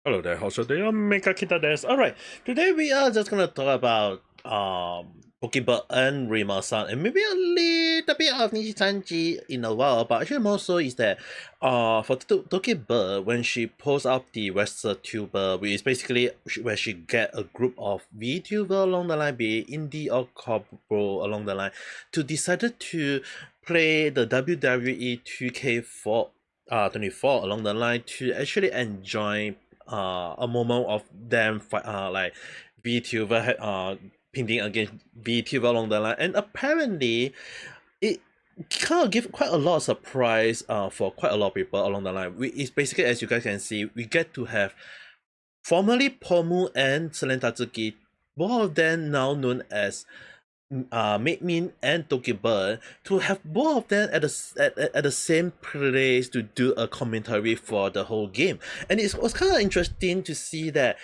Hello there, how's your day? Ame Gakita desu. Alright, today we are just gonna talk about DokiBird and Rima and maybe a little bit of Nishi in a while, but actually more so is that for DokiBird, when she posts up the WrestleTuber, which is basically where she get a group of VTuber along the line, be it indie or corporate along the line, to decided to play the WWE 2K4 24 along the line to actually enjoy a moment of them fight like VTuber pinning against VTuber along the line, and apparently it kind of give quite a lot of surprise for quite a lot of people along the line. It's basically, as you guys can see, we get to have formerly Pomu and Selen Tatsuki, both of them now known as Min and DokiBird, to have both of them at the same place to do a commentary for the whole game. And it was kind of interesting to see that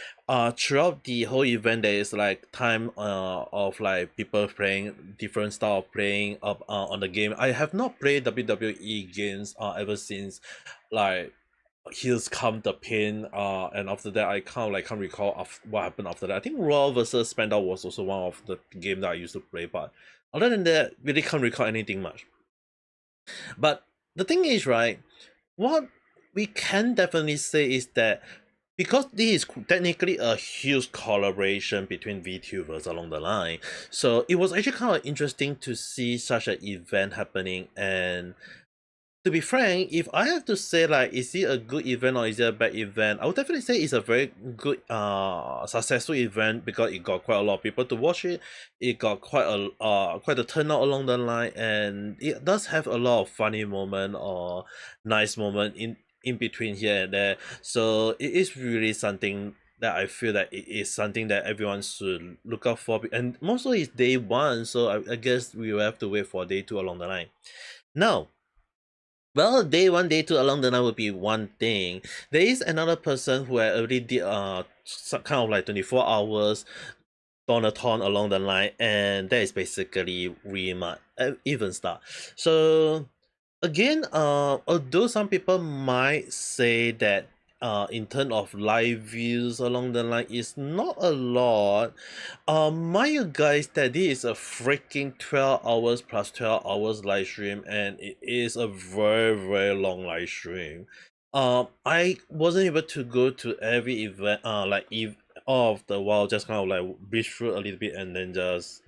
throughout the whole event there is like time of like people playing different style of playing up on the game. I have not played WWE games ever since like Heels Come the Pain, and after that I kind of like can't recall of what happened after that. I think Raw versus SmackDown was also one of the game that I used to play, but other than that, really can't recall anything much. But the thing is, right, what we can definitely say is that because this is technically a huge collaboration between VTubers along the line, so it was actually kind of interesting to see such an event happening. And to be frank, if I have to say like is it a good event or is it a bad event, I would definitely say it's a very good successful event because it got quite a lot of people to watch it. It got quite a turnout along the line, and it does have a lot of funny moment or nice moment in between here and there. So it is really something that I feel that it is something that everyone should look out for, and mostly it's day one, so I guess we will have to wait for day two along the line. Now, well, day one, day two along the line would be one thing. There is another person who had already did some kind of like 24 hours Donothon along the line, and that is basically Rima EvenStar. So again, although some people might say that in terms of live views along the line is not a lot, mind you guys that this is a freaking 12 hours plus 12 hours live stream, and it is a very long live stream. I wasn't able to go to every event like all of the while, just kind of like breeze through a little bit and then just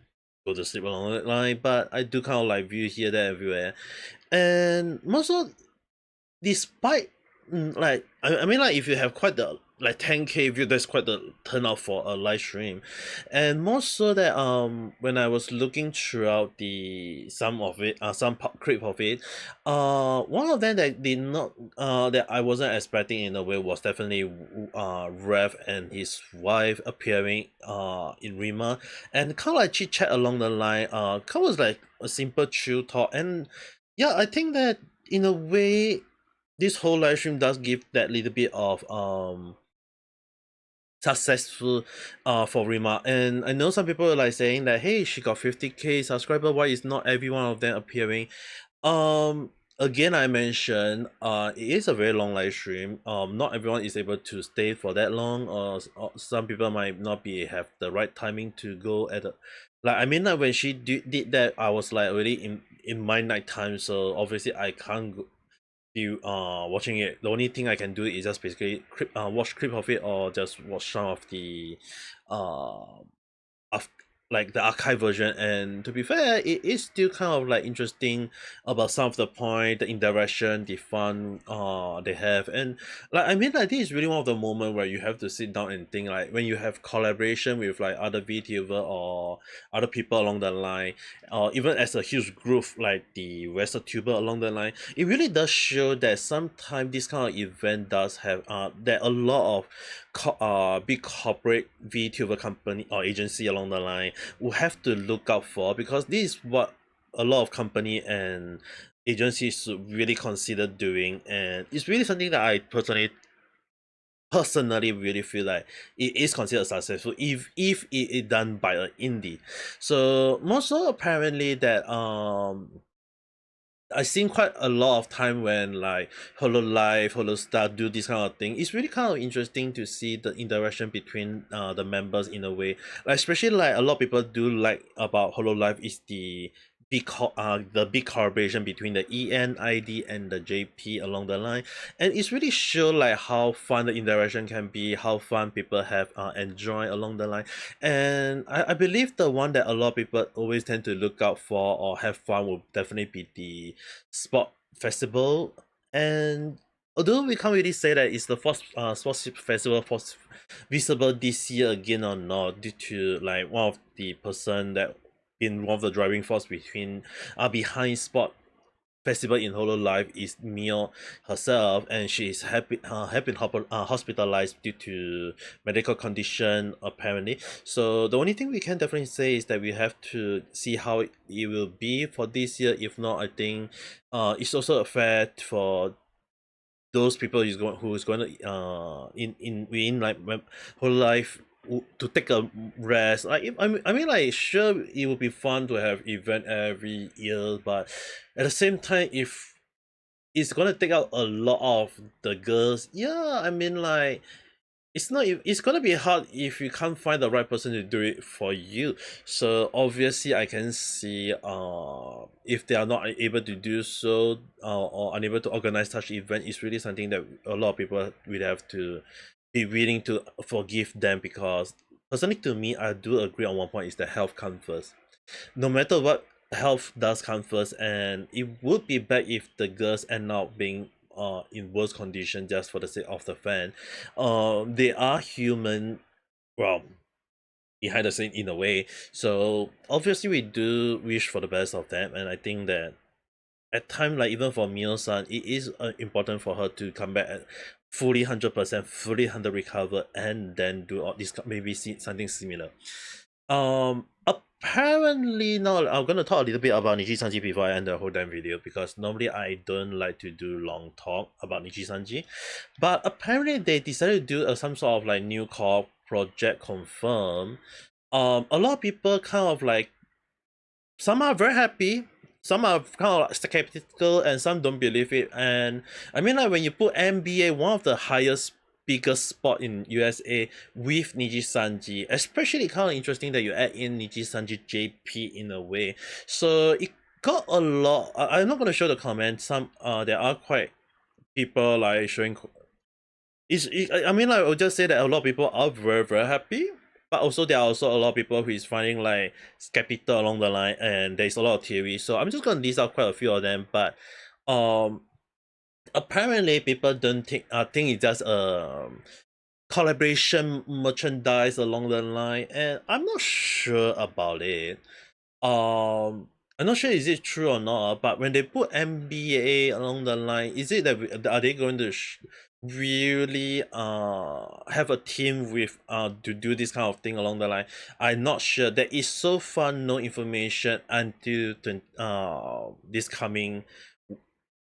go to sleep along the line, but I do kind of like view here there everywhere. And also, despite like I mean like if you have quite the like 10k view, that's quite the turnout for a live stream. And more so that when I was looking throughout the some of it some clip of it, one of them that did not that I wasn't expecting in a way was definitely Rev and his wife appearing in Rima, and kind of like chit chat along the line, kind of was like a simple chill talk. And yeah, I think that in a way this whole live stream does give that little bit of successful for Rima. And I know some people are like saying that hey, she got 50k subscriber, why is not every one of them appearing? Again, I mentioned it is a very long live stream. Not everyone is able to stay for that long, or some people might not be have the right timing to go at the, like I mean like when she did that, I was like already in my night time, so obviously I can't go, you watching it. The only thing I can do is just basically watch clip of it, or just watch some of the uh of like the archive version. And to be fair, it is still kind of like interesting about some of the point, the interaction, the fun they have. And like I mean like this is really one of the moment where you have to sit down and think, like when you have collaboration with like other VTuber or other people along the line, or even as a huge group like the WrestleTuber along the line, it really does show that sometimes this kind of event does have that a lot of big corporate VTuber company or agency along the line will have to look out for, because this is what a lot of company and agencies should really consider doing. And it's really something that I personally really feel like it is considered successful if it is done by an indie. So more so apparently that I seen quite a lot of time when like Hololive, Holostar do this kind of thing. It's really kind of interesting to see the interaction between the members in a way. Like especially like a lot of people do like about Hololive is the big collaboration between the ENID and the JP along the line, and it's really show like how fun the interaction can be, how fun people have enjoy along the line. And I believe the one that a lot of people always tend to look out for or have fun will definitely be the sport festival. And although we can't really say that it's the first sports festival first visible this year again or not, due to like one of the person that been one of the driving force behind sport festival in Hololive is Mio herself, and she is have been hospitalized due to medical condition apparently. So the only thing we can definitely say is that we have to see how it will be for this year. If not, I think it's also a fair for those people who's going to in like whole life to take a rest. Like I mean like sure it would be fun to have event every year, but at the same time if it's gonna take out a lot of the girls, yeah, I mean like it's gonna be hard if you can't find the right person to do it for you. So obviously I can see if they are not able to do so or unable to organize such event, it's really something that a lot of people will have to be willing to forgive them, because personally to me I do agree on one point is that health comes first. No matter what, health does come first, and it would be bad if the girls end up being in worse condition just for the sake of the fan. They are human, well, behind the scene in a way. So obviously we do wish for the best of them, and I think that at time like even for Mio-san, it is important for her to come back at fully 100%, fully 100 recover, and then do all this, maybe see something similar. Apparently now I'm gonna talk a little bit about Nichi Sanji before I end the whole damn video, because normally I don't like to do long talk about Nichi Sanji, but apparently they decided to do some sort of like new core project confirm. A lot of people kind of like, some are very happy, some are kind of skeptical, and some don't believe it. And I mean like when you put NBA, one of the highest biggest spot in USA, with Niji Sanji, especially kind of interesting that you add in Niji Sanji JP in a way. So it got a lot. I'm not gonna show the comments. Some there are quite people like showing. I mean like I'll just say that a lot of people are very very happy, but also there are also a lot of people who is finding like skeptical along the line, and there's a lot of theories. So I'm just gonna list out quite a few of them, but um apparently people don't think it's just collaboration merchandise along the line, and I'm not sure about it. I'm not sure is it true or not, but when they put NBA along the line, is it that are they going to really have a team with to do this kind of thing along the line? I'm not sure. There is so far no information until this coming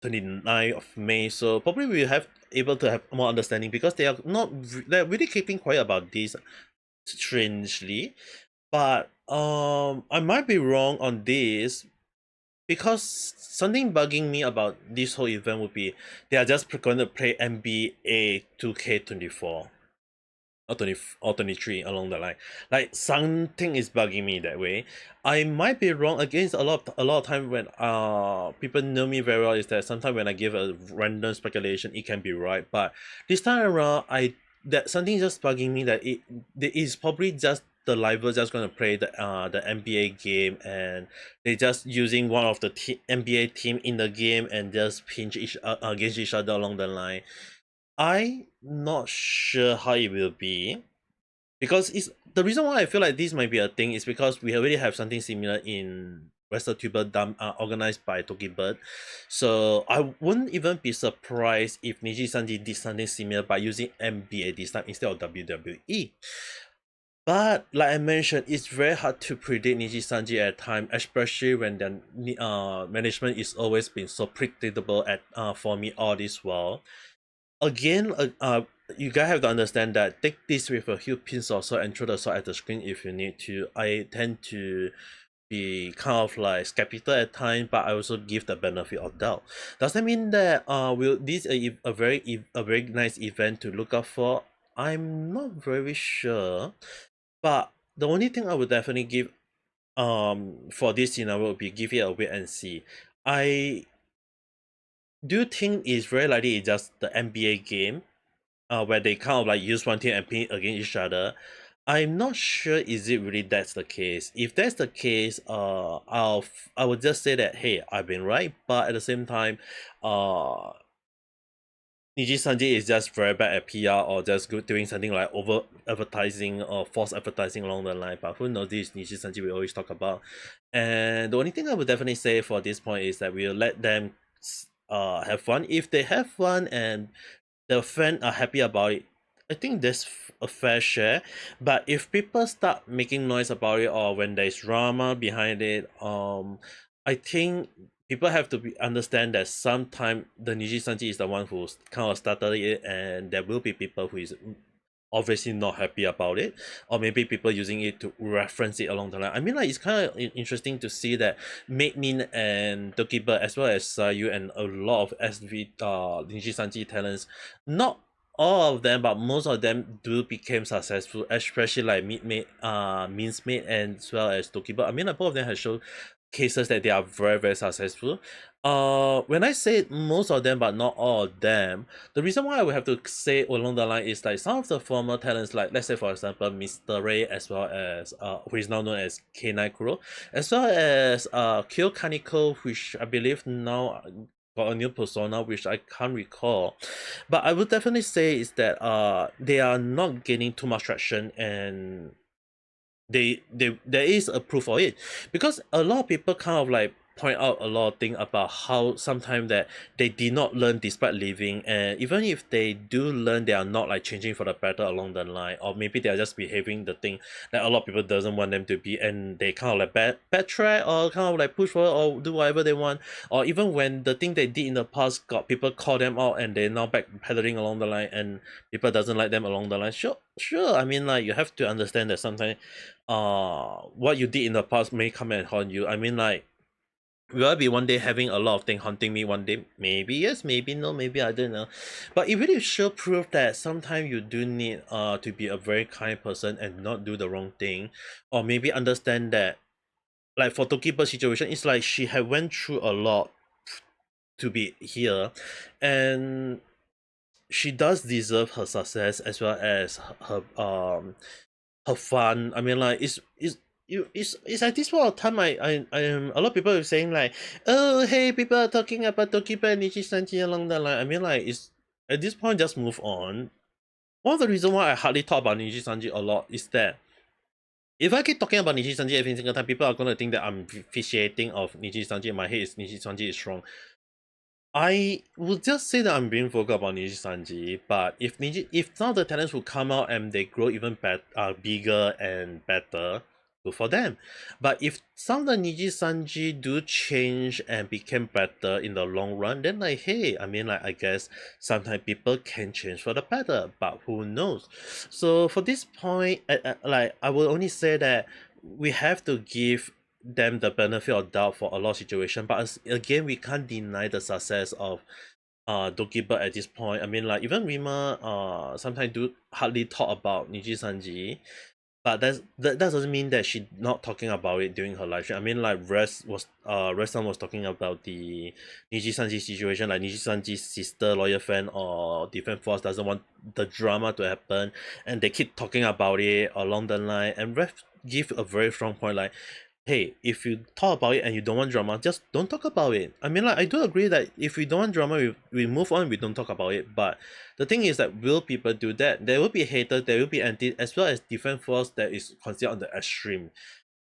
29th of May, so probably we'll have able to have more understanding, because they are not they're really keeping quiet about this, strangely. But I might be wrong on this, because something bugging me about this whole event would be they are just going to play NBA 2K24 or 20 or 23 along the line. Like something is bugging me that way. I might be wrong. Against a lot of time when people know me very well, is that sometimes when I give a random speculation it can be right, but this time around that something just bugging me that it is probably just the liver just gonna play the NBA game, and they just using one of the NBA team in the game and just pinch against each other along the line. I'm not sure how it will be, because it's the reason why I feel like this might be a thing is because we already have something similar in WrestleTuber organized by DokiBird. So I wouldn't even be surprised if Niji Sanji did something similar by using NBA this time instead of WWE. But like I mentioned, it's very hard to predict Niji Sanji at time, especially when the management is always been so predictable at for me all this while. Again, you guys have to understand that take this with a huge pinch of salt and throw the salt at the screen if you need to. I tend to be kind of like skeptical at times, but I also give the benefit of doubt. Does that mean that will this a very nice event to look up for? I'm not very sure, but the only thing I would definitely give for this scenario would be give it a wait and see. I do think it's very likely it's just the NBA game, where they kind of like use one team and pin against each other. I'm not sure is it really that's the case. If that's the case, I would just say that hey, I've been right, but at the same time, uh Niji Sanji is just very bad at PR or just good doing something like over advertising or false advertising along the line. But who knows, this Niji Sanji we always talk about. And the only thing I would definitely say for this point is that we'll let them have fun. If they have fun and the fans are happy about it, I think that's a fair share. But if people start making noise about it or when there's drama behind it, I think people have to understand that sometime the Niji Sanji is the one who's kind of started it, and there will be people who is obviously not happy about it, or maybe people using it to reference it along the line. I mean, like it's kind of interesting to see that Made Min and DokiBird as well as Sayu and a lot of SV Niji Sanji talents, not all of them but most of them do became successful, especially like Mincemeat and as well as DokiBird. I mean, like both of them have shown cases that they are very successful. When I say most of them but not all of them, the reason why I would have to say along the line is like some of the former talents, like let's say for example Mr. Ray as well as who is now known as K9 Kuro, as well as Kyo Kaneko, which I believe now got a new persona which I can't recall. But I would definitely say is that they are not gaining too much traction, and they there is a proof of it, because a lot of people kind of like point out a lot of things about how sometimes that they did not learn despite leaving, and even if they do learn, they are not like changing for the better along the line, or maybe they are just behaving the thing that a lot of people doesn't want them to be, and they kind of like backtrack or kind of like push forward or do whatever they want, or even when the thing they did in the past got people call them out and they're now backpedaling along the line and people doesn't like them along the line. Sure, I mean, like you have to understand that sometimes what you did in the past may come and haunt you. I mean, like will I be one day having a lot of things haunting me one day? Maybe yes, maybe no, maybe I don't know. But it really sure prove that sometimes you do need to be a very kind person and not do the wrong thing, or maybe understand that, like for Tokiba's situation, it's like she had went through a lot to be here, and she does deserve her success as well as her fun. I mean, like it's at this point of time. I am a lot of people are saying like, oh hey, people are talking about Dokiba and Nichi Sanji along the line. I mean, like it's at this point just move on. One of the reasons why I hardly talk about Nichi Sanji a lot is that if I keep talking about Nichi Sanji every single time, people are gonna think that I'm vitiating of Nichi Sanji. In my head is Nichi Sanji is strong. I would just say that I'm being vocal about Niji Sanji, but if some of the talents will come out and they grow even bigger and better, good for them. But if some of the Niji Sanji do change and become better in the long run, then like hey, I mean like I guess sometimes people can change for the better, but who knows? So for this point, like I will only say that we have to give them the benefit of doubt for a lot of situation, but again we can't deny the success of DokiBird at this point. I mean like even Rima sometimes do hardly talk about Niji Sanji, but that doesn't mean that she not talking about it during her live stream. I mean like Reston was talking about the Niji Sanji situation, like Niji Sanji's sister lawyer friend or defense force doesn't want the drama to happen, and they keep talking about it along the line, and Ref give a very strong point like, hey, if you talk about it and you don't want drama, just don't talk about it. I mean, like, I do agree that if we don't want drama, we move on, we don't talk about it. But the thing is that will people do that? There will be haters, there will be anti, as well as different force that is considered on the extreme.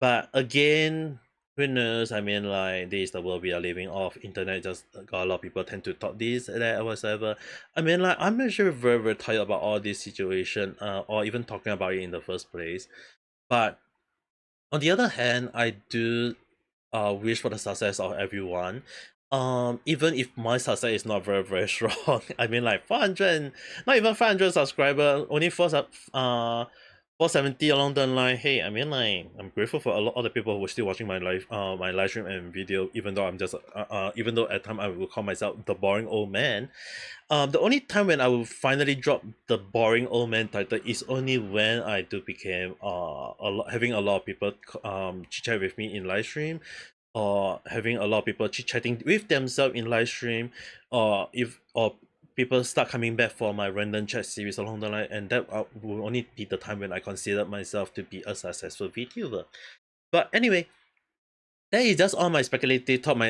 But again, who knows? I mean, like, this is the world we are living off. Internet just got a lot of people tend to talk this, that, whatever. I mean, like, I'm actually very tired about all this situation, or even talking about it in the first place. But on the other hand, I do wish for the success of everyone. Even if my success is not very strong. I mean like 400, not even 500 subscriber, only 470 along the line. Hey, I mean, like, I'm grateful for a lot of the people who are still watching my live stream and video, even though I'm just even though at time I will call myself the boring old man. The only time when I will finally drop the boring old man title is only when I do became having a lot of people chit chat with me in live stream, or having a lot of people chit chatting with themselves in live stream, or people start coming back for my random chat series along the line, and that will only be the time when I consider myself to be a successful VTuber. But anyway, that is just all my speculative thought.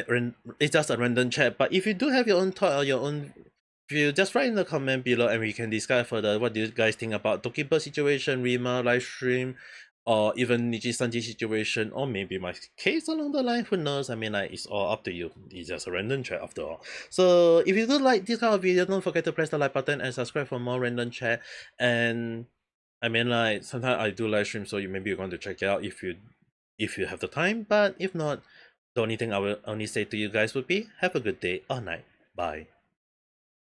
It's just a random chat. But if you do have your own thought or your own view, just write in the comment below and we can discuss further. What do you guys think about DokiBird situation, Rima live stream, or even Niji Sanji situation, or maybe my case along the line? Who knows? I mean, like, it's all up to you. It's just a random chat after all. So if you do like this kind of video, don't forget to press the like button and subscribe for more random chat. And I mean, like, sometimes I do live stream, so maybe you're going to check it out if you have the time. But if not, the only thing I will only say to you guys would be have a good day or night. Bye.